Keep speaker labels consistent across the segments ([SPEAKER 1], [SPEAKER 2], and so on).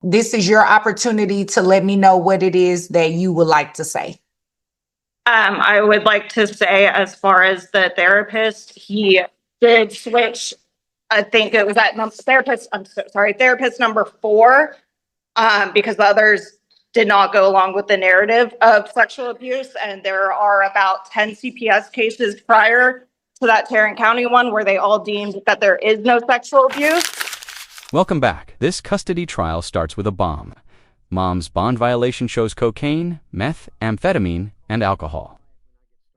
[SPEAKER 1] This is your opportunity to let me know what it is that you would like to say.
[SPEAKER 2] I would like to say, as far as the therapist, he did switch. I think it was at therapist number 4, because the others did not go along with the narrative of sexual abuse. And there are about 10 CPS cases prior to that Tarrant County one where they all deemed that there is no sexual abuse.
[SPEAKER 3] Welcome back. This custody trial starts with a bomb. Mom's bond violation shows cocaine, meth, amphetamine, and alcohol.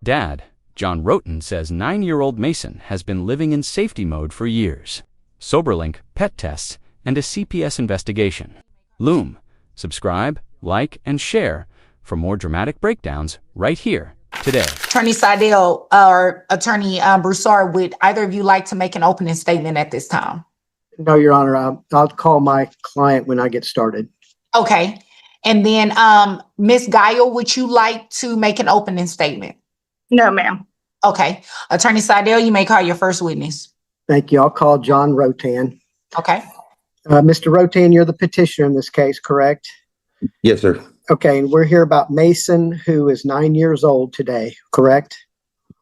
[SPEAKER 3] Dad, John Roten, says 9-year-old Mason has been living in safety mode for years. Soberlink, pet tests, and a CPS investigation. Loom. Subscribe, like, and share for more dramatic breakdowns right here, today.
[SPEAKER 1] Attorney Seidel or Attorney Broussard, would either of you like to make an opening statement at this time?
[SPEAKER 4] No, Your Honor. I'll call my client when I get started.
[SPEAKER 1] Okay. And then Ms. Guile, would you like to make an opening statement?
[SPEAKER 2] No, ma'am.
[SPEAKER 1] Okay. Attorney Seidel, you may call your first witness.
[SPEAKER 4] Thank you. I'll call John Roten.
[SPEAKER 1] Okay.
[SPEAKER 4] Mr. Roten, you're the petitioner in this case, correct?
[SPEAKER 5] Yes, sir.
[SPEAKER 4] Okay. And we're here about Mason, who is 9 years old today, correct?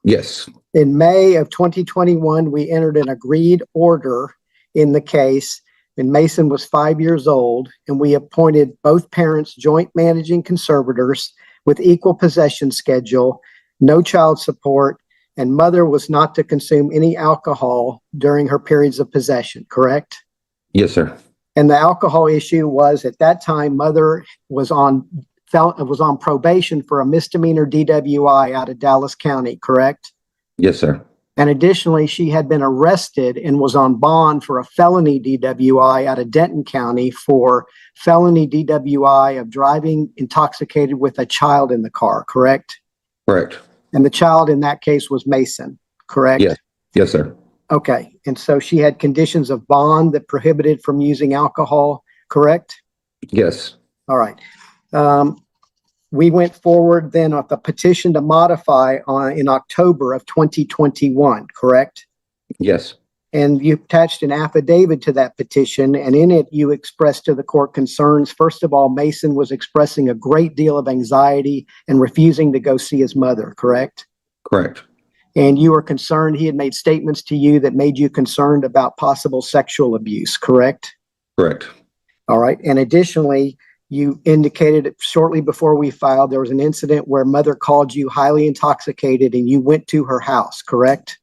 [SPEAKER 5] Yes.
[SPEAKER 4] In May of 2021, we entered an agreed order in the case, and Mason was 5 years old, and we appointed both parents joint managing conservators with equal possession schedule, no child support, and mother was not to consume any alcohol during her periods of possession, correct?
[SPEAKER 5] Yes, sir.
[SPEAKER 4] And the alcohol issue was, at that time, mother was on probation for a misdemeanor DWI out of Dallas County, correct?
[SPEAKER 5] Yes, sir.
[SPEAKER 4] And additionally, she had been arrested and was on bond for a felony DWI out of Denton County for felony DWI of driving intoxicated with a child in the car, correct?
[SPEAKER 5] Correct.
[SPEAKER 4] And the child in that case was Mason, correct?
[SPEAKER 5] Yes. Yes, sir.
[SPEAKER 4] Okay. And so she had conditions of bond that prohibited from using alcohol, correct?
[SPEAKER 5] Yes.
[SPEAKER 4] All right. We went forward then with the petition to modify in October of 2021, correct?
[SPEAKER 5] Yes.
[SPEAKER 4] And you attached an affidavit to that petition, and in it you expressed to the court concerns. First of all, Mason was expressing a great deal of anxiety and refusing to go see his mother, correct?
[SPEAKER 5] Correct.
[SPEAKER 4] And you were concerned, he had made statements to you that made you concerned about possible sexual abuse, correct?
[SPEAKER 5] Correct.
[SPEAKER 4] All right. And additionally, you indicated shortly before we filed, there was an incident where mother called you highly intoxicated and you went to her house, correct?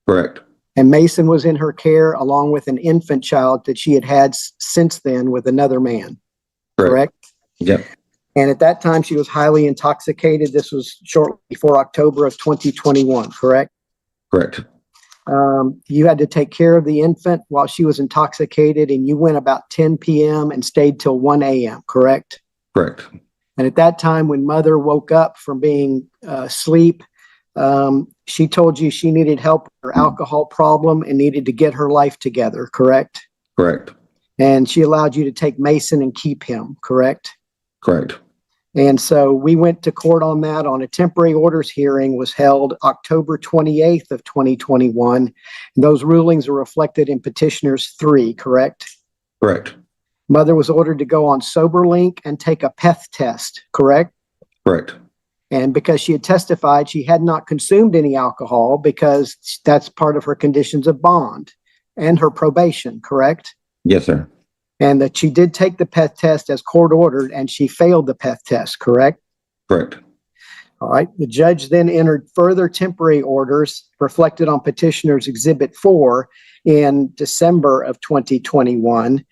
[SPEAKER 5] Correct.
[SPEAKER 4] And Mason was in her care along with an infant child that she had had since then with another man, correct?
[SPEAKER 5] Yep.
[SPEAKER 4] And at that time, she was highly intoxicated. This was shortly before October of 2021, correct?
[SPEAKER 5] Correct.
[SPEAKER 4] You had to take care of the infant while she was intoxicated, and you went about 10 p.m. and stayed till 1 a.m., correct?
[SPEAKER 5] Correct.
[SPEAKER 4] And at that time, when mother woke up from being asleep, she told you she needed help with her alcohol problem and needed to get her life together, correct?
[SPEAKER 5] Correct.
[SPEAKER 4] And she allowed you to take Mason and keep him, correct?
[SPEAKER 5] Correct.
[SPEAKER 4] And so we went to court on that. On a temporary orders hearing was held October 28th of 2021. And those rulings are reflected in petitioners 3, correct?
[SPEAKER 5] Correct.
[SPEAKER 4] Mother was ordered to go on Soberlink and take a PEth test, correct?
[SPEAKER 5] Correct.
[SPEAKER 4] And because she had testified, she had not consumed any alcohol because that's part of her conditions of bond and her probation, correct?
[SPEAKER 5] Yes, sir.
[SPEAKER 4] And that she did take the PEth test as court ordered and she failed the PEth test, correct?
[SPEAKER 5] Correct.
[SPEAKER 4] All right. The judge then entered further temporary orders reflected on petitioner's Exhibit 4 in December of 2021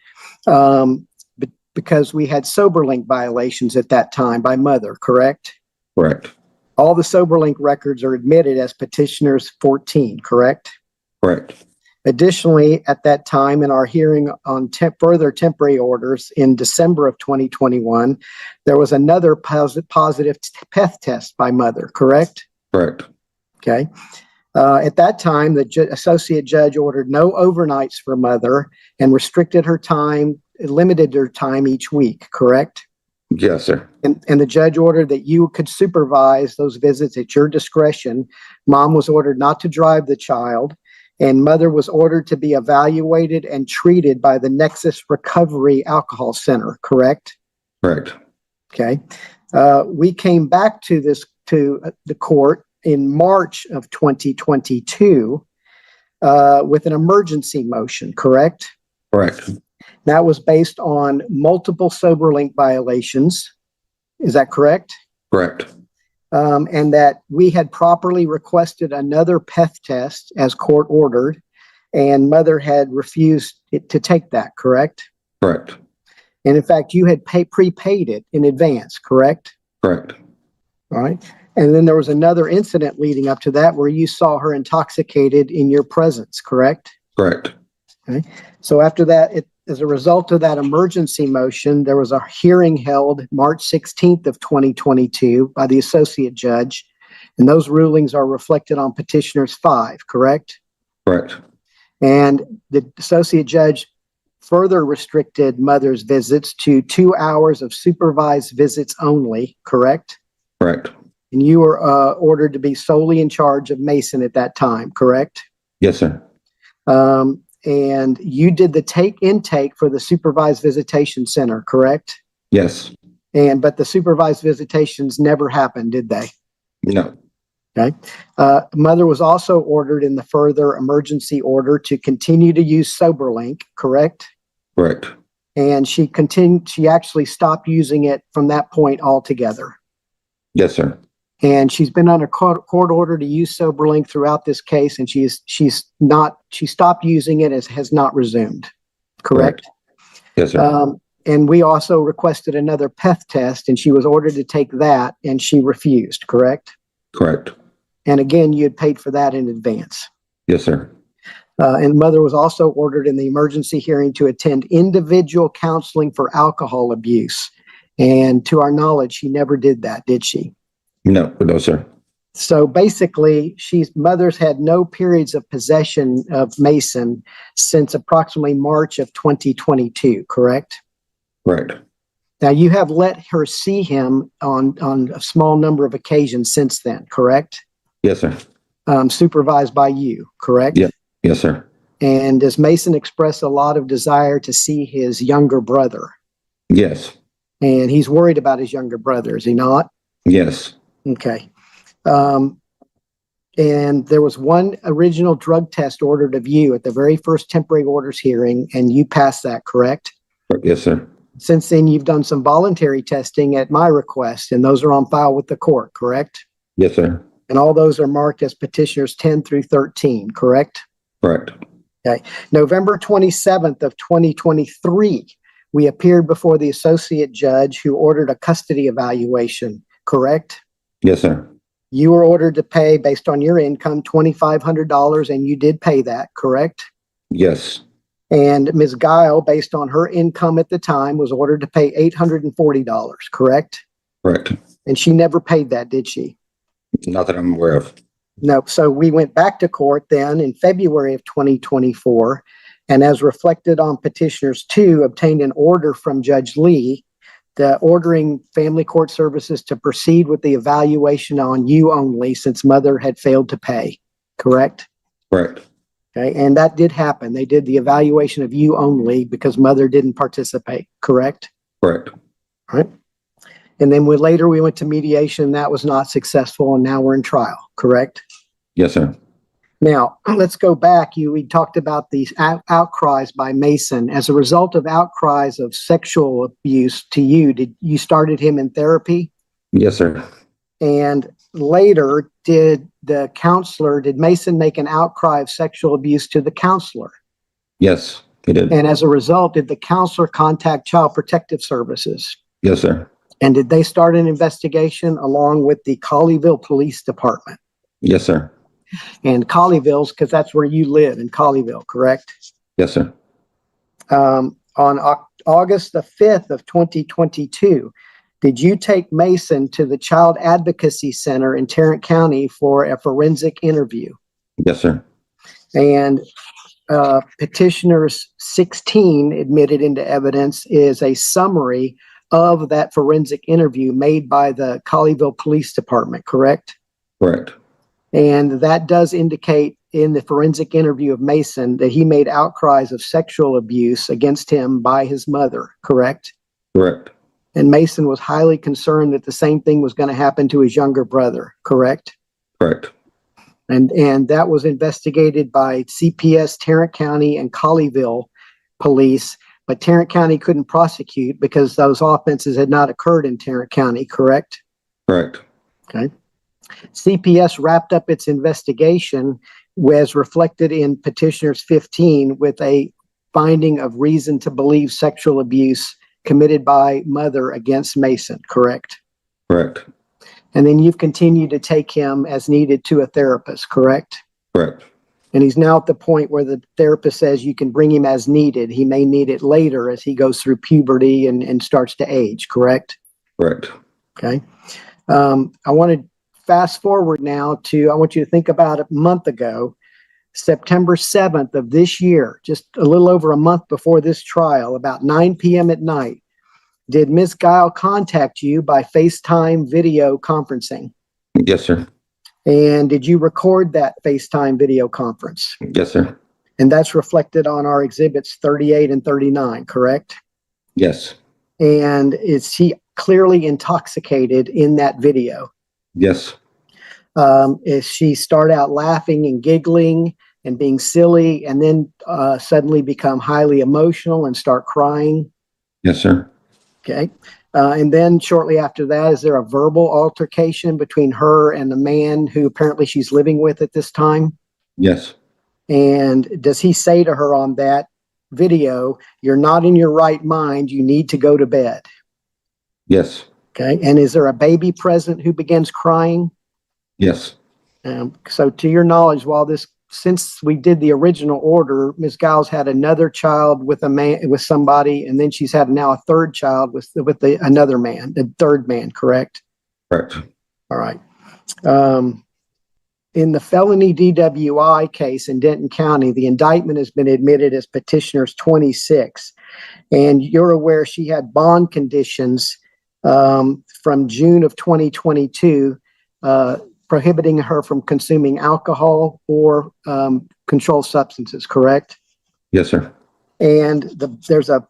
[SPEAKER 4] because we had Soberlink violations at that time by mother, correct?
[SPEAKER 5] Correct.
[SPEAKER 4] All the Soberlink records are admitted as petitioners 14, correct?
[SPEAKER 5] Correct.
[SPEAKER 4] Additionally, at that time in our hearing on further temporary orders in December of 2021, there was another positive PEth test by mother, correct?
[SPEAKER 5] Correct.
[SPEAKER 4] Okay. At that time, the associate judge ordered no overnights for mother and restricted her time, limited her time each week, correct?
[SPEAKER 5] Yes, sir.
[SPEAKER 4] And the judge ordered that you could supervise those visits at your discretion. Mom was ordered not to drive the child. and mother was ordered to be evaluated and treated by the Nexus Recovery Alcohol Center, correct?
[SPEAKER 5] Correct.
[SPEAKER 4] Okay. We came back to the court in March of 2022 with an emergency motion, correct?
[SPEAKER 5] Correct.
[SPEAKER 4] That was based on multiple Soberlink violations. Is that correct?
[SPEAKER 5] Correct.
[SPEAKER 4] And that we had properly requested another PEth test as court ordered, and mother had refused to take that, correct?
[SPEAKER 5] Correct.
[SPEAKER 4] And in fact, you had prepaid it in advance, correct?
[SPEAKER 5] Correct.
[SPEAKER 4] All right. And then there was another incident leading up to that where you saw her intoxicated in your presence, correct?
[SPEAKER 5] Correct.
[SPEAKER 4] Okay. So after that, as a result of that emergency motion, there was a hearing held March 16th of 2022 by the associate judge, and those rulings are reflected on petitioner's 5, correct?
[SPEAKER 5] Correct.
[SPEAKER 4] And the associate judge further restricted mother's visits to 2 hours of supervised visits only, correct?
[SPEAKER 5] Correct.
[SPEAKER 4] And you were ordered to be solely in charge of Mason at that time, correct?
[SPEAKER 5] Yes, sir.
[SPEAKER 4] And you did the intake for the supervised visitation center, correct?
[SPEAKER 5] Yes.
[SPEAKER 4] But the supervised visitations never happened, did they?
[SPEAKER 5] No.
[SPEAKER 4] Okay. Mother was also ordered in the further emergency order to continue to use Soberlink, correct?
[SPEAKER 5] Correct.
[SPEAKER 4] And she actually stopped using it from that point altogether.
[SPEAKER 5] Yes, sir.
[SPEAKER 4] And she's been on a court order to use Soberlink throughout this case, and she stopped using it, has not resumed, correct?
[SPEAKER 5] Yes, sir.
[SPEAKER 4] And we also requested another PEth test, and she was ordered to take that, and she refused, correct?
[SPEAKER 5] Correct.
[SPEAKER 4] And again, you had paid for that in advance.
[SPEAKER 5] Yes, sir.
[SPEAKER 4] And mother was also ordered in the emergency hearing to attend individual counseling for alcohol abuse. And to our knowledge, she never did that, did she?
[SPEAKER 5] No, sir.
[SPEAKER 4] So basically, mother's had no periods of possession of Mason since approximately March of 2022, correct?
[SPEAKER 5] Correct.
[SPEAKER 4] Now, you have let her see him on a small number of occasions since then, correct?
[SPEAKER 5] Yes, sir.
[SPEAKER 4] Supervised by you, correct?
[SPEAKER 5] Yeah. Yes, sir.
[SPEAKER 4] And does Mason express a lot of desire to see his younger brother?
[SPEAKER 5] Yes.
[SPEAKER 4] And he's worried about his younger brother, is he not?
[SPEAKER 5] Yes.
[SPEAKER 4] Okay. And there was one original drug test ordered of you at the very first temporary orders hearing, and you passed that, correct?
[SPEAKER 5] Yes, sir.
[SPEAKER 4] Since then, you've done some voluntary testing at my request, and those are on file with the court, correct?
[SPEAKER 5] Yes, sir.
[SPEAKER 4] And all those are marked as petitioners 10 through 13, correct?
[SPEAKER 5] Correct.
[SPEAKER 4] Okay. November 27th of 2023, we appeared before the associate judge who ordered a custody evaluation, correct?
[SPEAKER 5] Yes, sir.
[SPEAKER 4] You were ordered to pay, based on your income, $2,500, and you did pay that, correct?
[SPEAKER 5] Yes.
[SPEAKER 4] And Ms. Guile, based on her income at the time, was ordered to pay $840, correct?
[SPEAKER 5] Correct.
[SPEAKER 4] And she never paid that, did she?
[SPEAKER 5] Not that I'm aware of.
[SPEAKER 4] No. So we went back to court then in February of 2024, and as reflected on petitioners 2, obtained an order from Judge Lee ordering family court services to proceed with the evaluation on you only since mother had failed to pay, correct?
[SPEAKER 5] Correct.
[SPEAKER 4] Okay, and that did happen. They did the evaluation of you only because mother didn't participate, correct?
[SPEAKER 5] Correct.
[SPEAKER 4] All right. And then later we went to mediation. That was not successful, and now we're in trial, correct?
[SPEAKER 5] Yes, sir.
[SPEAKER 4] Now, let's go back. We talked about these outcries by Mason. As a result of outcries of sexual abuse to you, you started him in therapy?
[SPEAKER 5] Yes, sir.
[SPEAKER 4] And later, did Mason make an outcry of sexual abuse to the counselor?
[SPEAKER 5] Yes, he did.
[SPEAKER 4] And as a result, did the counselor contact Child Protective Services?
[SPEAKER 5] Yes, sir.
[SPEAKER 4] And did they start an investigation along with the Colleyville Police Department?
[SPEAKER 5] Yes, sir.
[SPEAKER 4] And Colleyville's, because that's where you live, in Colleyville, correct?
[SPEAKER 5] Yes, sir.
[SPEAKER 4] On August the 5th of 2022, did you take Mason to the Child Advocacy Center in Tarrant County for a forensic interview?
[SPEAKER 5] Yes, sir.
[SPEAKER 4] And petitioners 16 admitted into evidence is a summary of that forensic interview made by the Colleyville Police Department, correct?
[SPEAKER 5] Correct.
[SPEAKER 4] And that does indicate in the forensic interview of Mason that he made outcries of sexual abuse against him by his mother, correct?
[SPEAKER 5] Correct.
[SPEAKER 4] And Mason was highly concerned that the same thing was going to happen to his younger brother, correct?
[SPEAKER 5] Correct.
[SPEAKER 4] And that was investigated by CPS, Tarrant County, and Colleyville police, but Tarrant County couldn't prosecute because those offenses had not occurred in Tarrant County, correct?
[SPEAKER 5] Correct.
[SPEAKER 4] Okay. CPS wrapped up its investigation as reflected in petitioners 15 with a finding of reason to believe sexual abuse committed by mother against Mason, correct?
[SPEAKER 5] Correct.
[SPEAKER 4] And then you've continued to take him as needed to a therapist, correct?
[SPEAKER 5] Correct.
[SPEAKER 4] And he's now at the point where the therapist says you can bring him as needed. He may need it later as he goes through puberty and starts to age, correct?
[SPEAKER 5] Correct.
[SPEAKER 4] Okay. I want to fast forward now I want you to think about a month ago, September 7th of this year, just a little over a month before this trial, about 9 p.m. at night. Did Ms. Guile contact you by FaceTime video conferencing?
[SPEAKER 5] Yes, sir.
[SPEAKER 4] And did you record that FaceTime video conference?
[SPEAKER 5] Yes, sir.
[SPEAKER 4] And that's reflected on our exhibits 38 and 39, correct?
[SPEAKER 5] Yes.
[SPEAKER 4] And is she clearly intoxicated in that video?
[SPEAKER 5] Yes.
[SPEAKER 4] Is she start out laughing and giggling and being silly and then suddenly become highly emotional and start crying?
[SPEAKER 5] Yes, sir.
[SPEAKER 4] Okay. And then shortly after that, is there a verbal altercation between her and the man who apparently she's living with at this time?
[SPEAKER 5] Yes.
[SPEAKER 4] And does he say to her on that video, "You're not in your right mind, you need to go to bed"?
[SPEAKER 5] Yes.
[SPEAKER 4] Okay. And is there a baby present who begins crying?
[SPEAKER 5] Yes.
[SPEAKER 4] So to your knowledge, since we did the original order, Ms. Giles had another child with somebody, and then she's had now a third child with another man, the third man, correct?
[SPEAKER 5] Correct.
[SPEAKER 4] All right. In the felony DWI case in Denton County, the indictment has been admitted as petitioner's 26. And you're aware she had bond conditions from June of 2022 prohibiting her from consuming alcohol or controlled substances, correct?
[SPEAKER 5] Yes, sir.
[SPEAKER 4] And there's a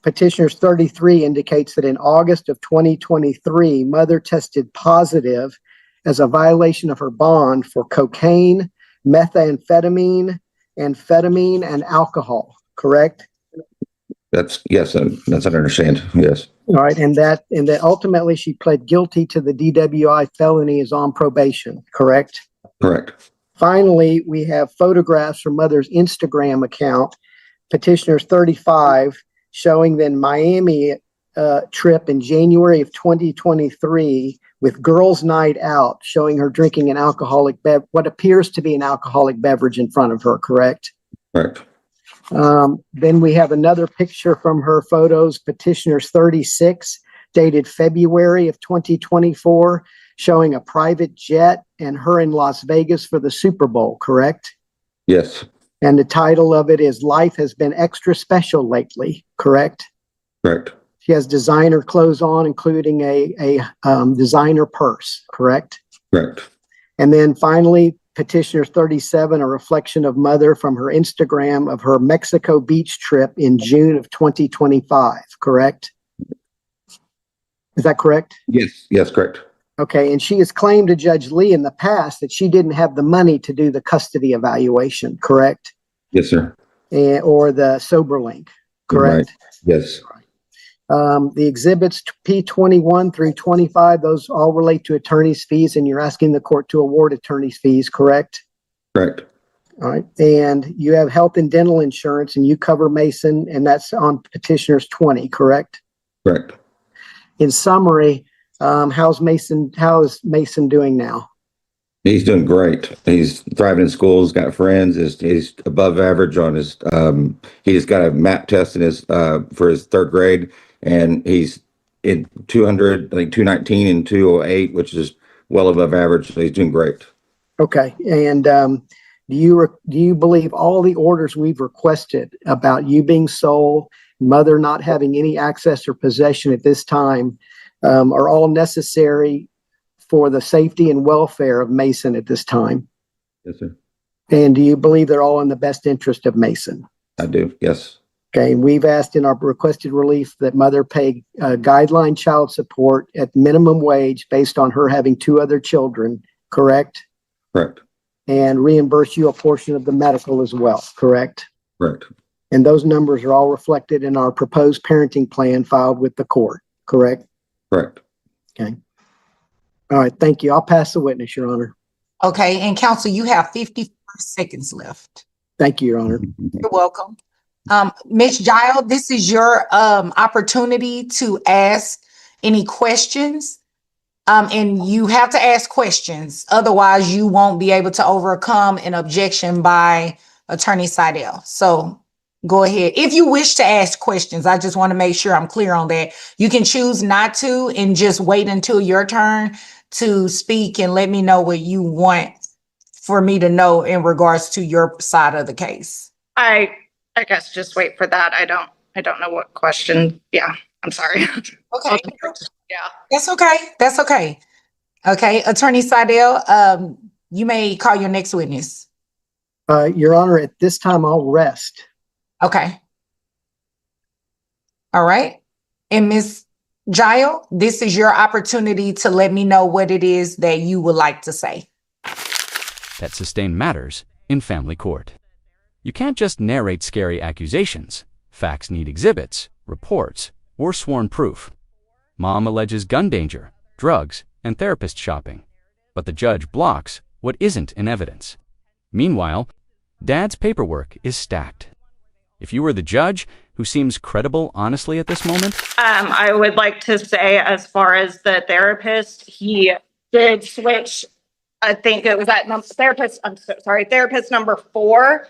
[SPEAKER 4] petitioner's 33 indicates that in August of 2023, mother tested positive as a violation of her bond for cocaine, methamphetamine, amphetamine, and alcohol, correct?
[SPEAKER 5] That's I understand. Yes.
[SPEAKER 4] All right, and that ultimately she pled guilty to the DWI felony is on probation, correct?
[SPEAKER 5] Correct.
[SPEAKER 4] Finally, we have photographs from mother's Instagram account, petitioner's 35, showing the Miami trip in January of 2023 with girls' night out, showing her drinking an what appears to be an alcoholic beverage in front of her, correct?
[SPEAKER 5] Correct.
[SPEAKER 4] Then we have another picture from her photos, petitioner's 36, dated February of 2024, showing a private jet and her in Las Vegas for the Super Bowl, correct?
[SPEAKER 5] Yes.
[SPEAKER 4] And the title of it is Life Has Been Extra Special Lately, correct?
[SPEAKER 5] Correct.
[SPEAKER 4] She has designer clothes on, including a designer purse, correct?
[SPEAKER 5] Correct.
[SPEAKER 4] And then finally, petitioner 37, a reflection of mother from her Instagram of her Mexico Beach trip in June of 2025, correct? Is that correct?
[SPEAKER 5] Yes. Yes. Correct.
[SPEAKER 4] Okay, and she has claimed to Judge Lee in the past that she didn't have the money to do the custody evaluation, correct?
[SPEAKER 5] Yes, sir.
[SPEAKER 4] Or the Soberlink, correct?
[SPEAKER 5] Right. Yes.
[SPEAKER 4] The exhibits P21 through 25, those all relate to attorney's fees, and you're asking the court to award attorney's fees, correct?
[SPEAKER 5] Correct.
[SPEAKER 4] All right. And you have health and dental insurance, and you cover Mason, and that's on petitioner's 20, correct?
[SPEAKER 5] Correct.
[SPEAKER 4] In summary, how is Mason doing now?
[SPEAKER 5] He's doing great. He's thriving in school. He's got friends. He's above average on his. He just got a MAP test in his for his third grade, and he's in 200, I think 219 and 208, which is well above average. So he's doing great.
[SPEAKER 4] Okay. And do you believe all the orders we've requested about you being sole, mother not having any access or possession at this time, are all necessary for the safety and welfare of Mason at this time?
[SPEAKER 5] Yes, sir.
[SPEAKER 4] And do you believe they're all in the best interest of Mason?
[SPEAKER 5] I do. Yes.
[SPEAKER 4] Okay, we've asked in our requested relief that mother pay guideline child support at minimum wage based on her having 2 other children, correct?
[SPEAKER 5] Correct.
[SPEAKER 4] And reimburse you a portion of the medical as well, correct?
[SPEAKER 5] Correct.
[SPEAKER 4] And those numbers are all reflected in our proposed parenting plan filed with the court, correct?
[SPEAKER 5] Correct.
[SPEAKER 4] Okay. All right, thank you. I'll pass the witness, Your Honor.
[SPEAKER 1] Okay, and counsel, you have 54 seconds left.
[SPEAKER 4] Thank you, Your Honor.
[SPEAKER 1] You're welcome. Ms. Giles, this is your opportunity to ask any questions. And you have to ask questions. Otherwise, you won't be able to overcome an objection by Attorney Seidel. So go ahead. If you wish to ask questions, I just want to make sure I'm clear on that. You can choose not to and just wait until your turn to speak and let me know what you want for me to know in regards to your side of the case.
[SPEAKER 2] I guess just wait for that. I don't know what question. Yeah, I'm sorry.
[SPEAKER 1] Okay.
[SPEAKER 2] Yeah.
[SPEAKER 1] That's okay. That's okay. Okay, Attorney Seidel, you may call your next witness.
[SPEAKER 4] Your Honor, at this time, I'll rest.
[SPEAKER 1] Okay. All right. And Ms. Giles, this is your opportunity to let me know what it is that you would like to say.
[SPEAKER 3] That sustain matters in family court. You can't just narrate scary accusations. Facts need exhibits, reports, or sworn proof. Mom alleges gun danger, drugs, and therapist shopping, but the judge blocks what isn't in evidence. Meanwhile, Dad's paperwork is stacked. If you were the judge, who seems credible honestly at this moment?
[SPEAKER 2] I would like to say, as far as the therapist, he did switch. I think it was that therapist. I'm so sorry, therapist number 4,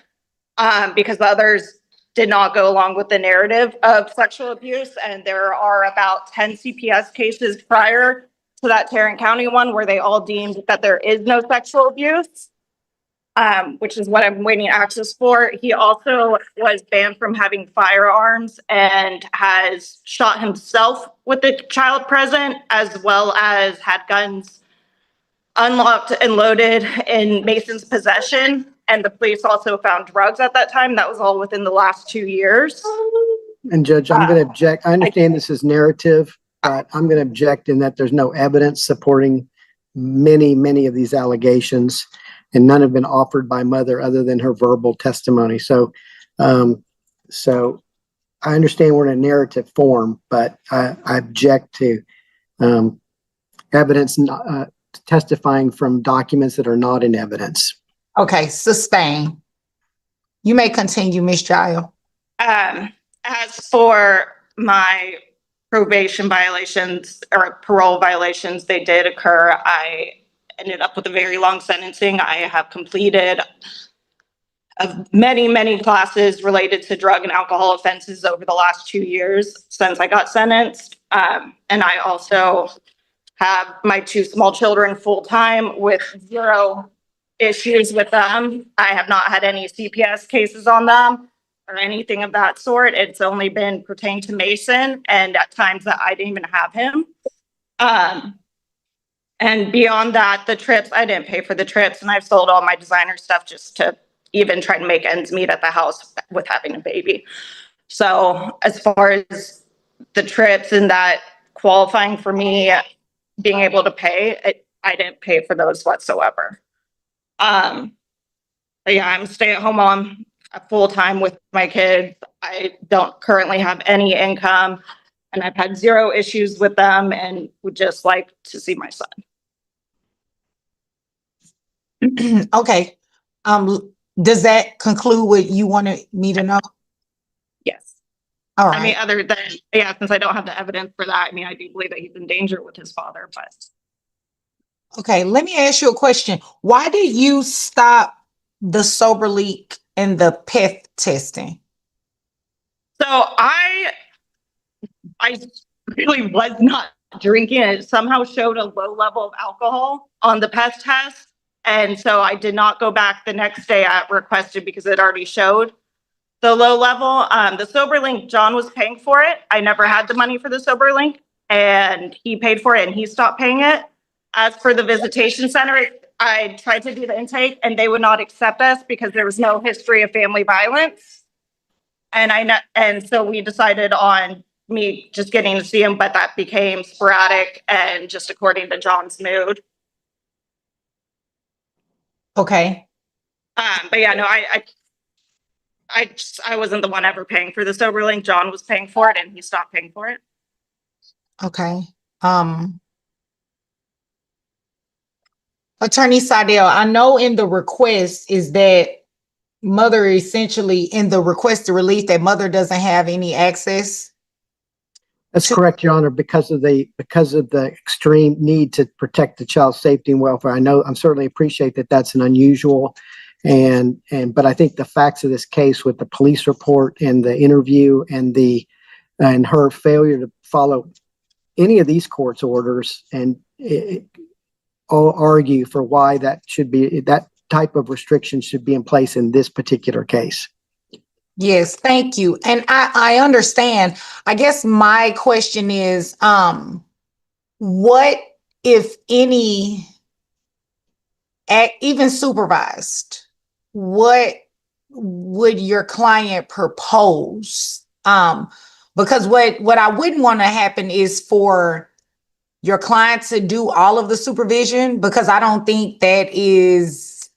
[SPEAKER 2] because the others did not go along with the narrative of sexual abuse. And there are about 10 CPS cases prior to that Tarrant County one where they all deemed that there is no sexual abuse, which is what I'm waiting access for. He also was banned from having firearms and has shot himself with the child present, as well as had guns unlocked and loaded in Mason's possession. And the police also found drugs at that time. That was all within the last 2 years.
[SPEAKER 4] And Judge, I'm going to object. I understand this is narrative, but I'm going to object in that there's no evidence supporting many of these allegations, and none have been offered by mother other than her verbal testimony. So I understand we're in a narrative form, but I object to evidence testifying from documents that are not in evidence.
[SPEAKER 1] Okay, sustain. You may continue, Ms. Giles.
[SPEAKER 2] As for my probation violations or parole violations, they did occur. I ended up with a very long sentencing. I have completed many classes related to drug and alcohol offenses over the last 2 years since I got sentenced. And I also have my 2 small children full-time with 0 issues with them. I have not had any CPS cases on them or anything of that sort. It's only been pertained to Mason, and at times that I didn't even have him. And beyond that, the trips, I didn't pay for the trips, and I've sold all my designer stuff just to even try to make ends meet at the house with having a baby. So as far as the trips and that qualifying for me being able to pay, I didn't pay for those whatsoever. But yeah, I'm a stay-at-home mom full-time with my kids. I don't currently have any income, and I've had 0 issues with them and would just like to see my son.
[SPEAKER 1] Okay. Does that conclude what you wanted me to know?
[SPEAKER 2] Yes.
[SPEAKER 1] All
[SPEAKER 2] I mean,
[SPEAKER 1] right.
[SPEAKER 2] other than, yeah, since I don't have the evidence for that, I mean, I do believe that he's in danger with his father, but.
[SPEAKER 1] Okay, let me ask you a question. Why did you stop the Soberlink and the PET testing?
[SPEAKER 2] So I really was not drinking. It somehow showed a low level of alcohol on the PET test. And so I did not go back the next day I requested because it already showed the low level. The Soberlink, John was paying for it. I never had the money for the Soberlink, and he paid for it and he stopped paying it. As for the Visitation Center, I tried to do the intake and they would not accept us because there was no history of family violence. And so we decided on me just getting to see him, but that became sporadic and just according to John's mood.
[SPEAKER 1] Okay.
[SPEAKER 2] But yeah, no, I wasn't the one ever paying for the Soberlink. John was paying for it and he stopped paying for it.
[SPEAKER 1] Okay. Attorney Seidel, I know in the request is that mother essentially in the request to relief that mother doesn't have any access.
[SPEAKER 4] That's correct, Your Honor, because of the extreme need to protect the child's safety and welfare. I'm certainly appreciate that that's an unusual but I think the facts of this case with the police report and the interview and her failure to follow any of these court's orders and all argue for why that type of restriction should be in place in this particular case.
[SPEAKER 1] Yes, thank you. And I understand. I guess my question is, what, if any, even supervised, what would your client propose? Because what I wouldn't want to happen is for your client to do all of the supervision, because I don't think that is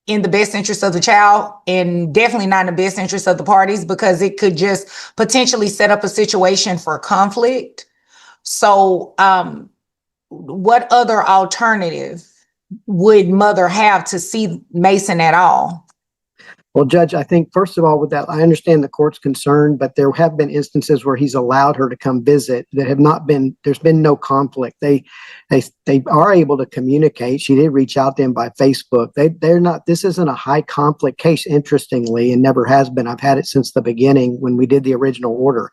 [SPEAKER 1] in the best interest of the child and definitely not in the best interest of the parties, because it could just potentially set up a situation for conflict. So what other alternative would mother have to see Mason at all?
[SPEAKER 4] Well, Judge, I think first of all, with that, I understand the court's concern, but there have been instances where he's allowed her to come visit that have not been, there's been no conflict. They are able to communicate. She did reach out to him by Facebook. They're not, this isn't a high conflict case, interestingly, and never has been. I've had it since the beginning when we did the original order.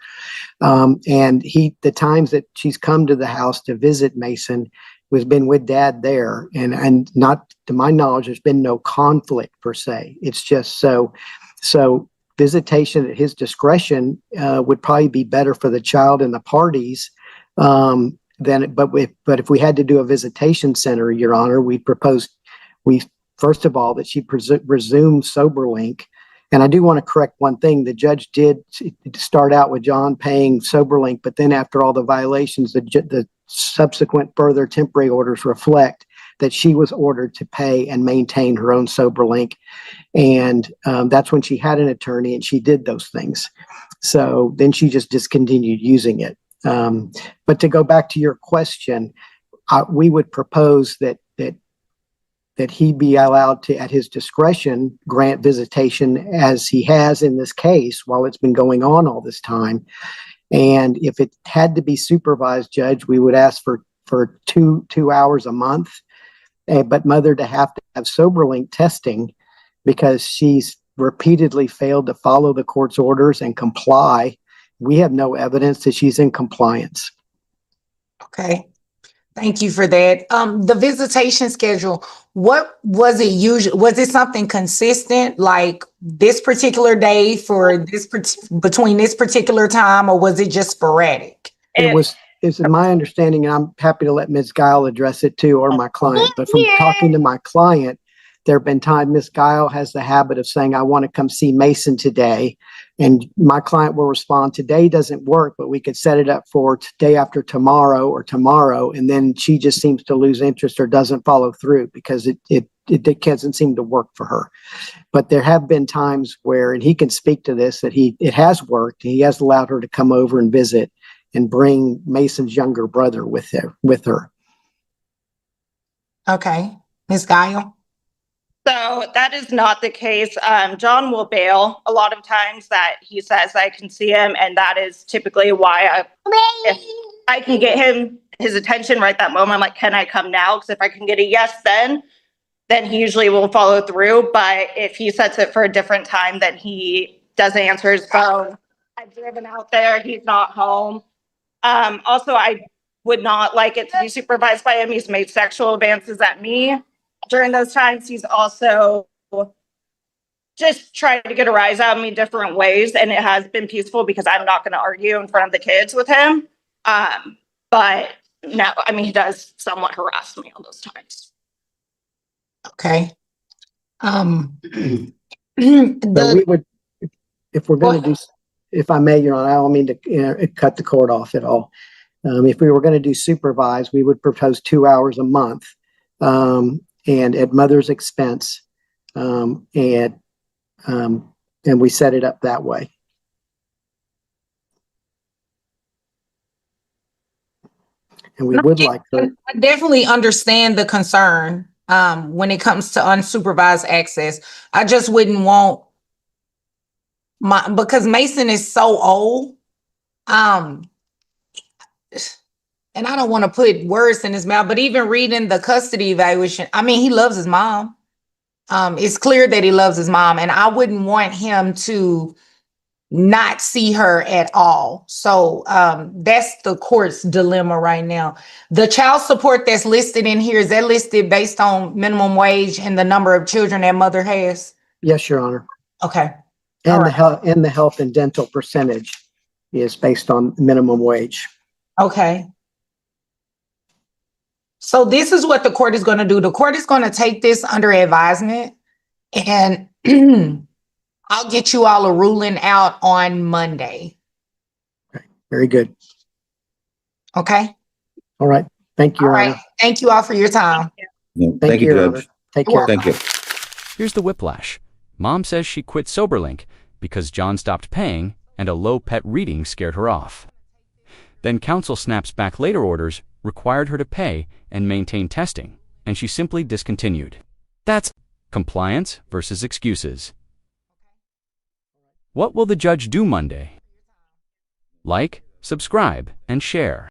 [SPEAKER 4] And the times that she's come to the house to visit Mason was been with dad there, and not to my knowledge, there's been no conflict per se. It's just so visitation at his discretion would probably be better for the child and the parties. But if we had to do a visitation center, Your Honor, we first of all that she resume Soberlink. And I do want to correct one thing. The judge did start out with John paying Soberlink, but then after all the violations, the subsequent further temporary orders reflect that she was ordered to pay and maintain her own Soberlink. And that's when she had an attorney and she did those things. So then she just discontinued using it. But to go back to your question, we would propose that he be allowed to, at his discretion, grant visitation as he has in this case while it's been going on all this time. And if it had to be supervised, Judge, we would ask for two hours a month, but mother to have Soberlink testing because she's repeatedly failed to follow the court's orders and comply. We have no evidence that she's in compliance.
[SPEAKER 1] Okay. Thank you for that. The visitation schedule, what was it usually? Was it something consistent, like this particular day for this between this particular time, or was it just sporadic?
[SPEAKER 4] It's my understanding, and I'm happy to let Ms. Guile address it too, or my client. But from talking to my client, there have been times Ms. Guile has the habit of saying, I want to come see Mason today. And my client will respond, today doesn't work, but we could set it up for today after tomorrow or tomorrow. And then she just seems to lose interest or doesn't follow through because it doesn't seem to work for her. But there have been times where, and he can speak to this, that it has worked. He has allowed her to come over and visit and bring Mason's younger brother with her.
[SPEAKER 1] Okay. Ms. Guile?
[SPEAKER 2] So that is not the case. John will bail a lot of times that he says I can see him, and that is typically why if I can get his attention right that moment, I'm like, can I come now? Because if I can get a yes then he usually will follow through. But if he sets it for a different time, then he doesn't answer his phone. I've driven out there, he's not home. Also, I would not like it to be supervised by him. He's made sexual advances at me during those times. He's also just trying to get a rise out of me different ways. And it has been peaceful because I'm not going to argue in front of the kids with him. But no, I mean, he does somewhat harass me on those times.
[SPEAKER 1] Okay.
[SPEAKER 4] So
[SPEAKER 1] The,
[SPEAKER 4] we would, if we're going to do, if I may, Your Honor, I don't mean to cut the court off at all. If we were going to do supervise, we would propose 2 hours a month, and at mother's expense, and we set it up that way. And we would like to.
[SPEAKER 1] I definitely understand the concern when it comes to unsupervised access. I just wouldn't want because Mason is so old. And I don't want to put words in his mouth, but even reading the custody evaluation, I mean, he loves his mom. It's clear that he loves his mom, and I wouldn't want him to not see her at all. So that's the court's dilemma right now. The child support that's listed in here, is that listed based on minimum wage and the number of children that mother has?
[SPEAKER 4] Yes, Your Honor.
[SPEAKER 1] Okay.
[SPEAKER 4] And
[SPEAKER 1] All
[SPEAKER 4] the health and dental percentage is based on minimum wage.
[SPEAKER 1] Okay. So this is what the court is going to do. The court is going to take this under advisement, and I'll get you all a ruling out on Monday.
[SPEAKER 4] Okay. Very good.
[SPEAKER 1] Okay.
[SPEAKER 4] All right. Thank you,
[SPEAKER 1] All
[SPEAKER 4] Your
[SPEAKER 1] right.
[SPEAKER 4] Honor.
[SPEAKER 1] Thank you all for your time.
[SPEAKER 5] Thank you,
[SPEAKER 4] Your Honor.
[SPEAKER 5] Judge.
[SPEAKER 4] Take care.
[SPEAKER 5] Thank you.
[SPEAKER 3] Here's the whiplash. Mom says she quit Soberlink because John stopped paying and a low pet reading scared her off. Then counsel snaps back later orders required her to pay and maintain testing, and she simply discontinued. That's compliance versus excuses. What will the judge do Monday? Like, subscribe, and share.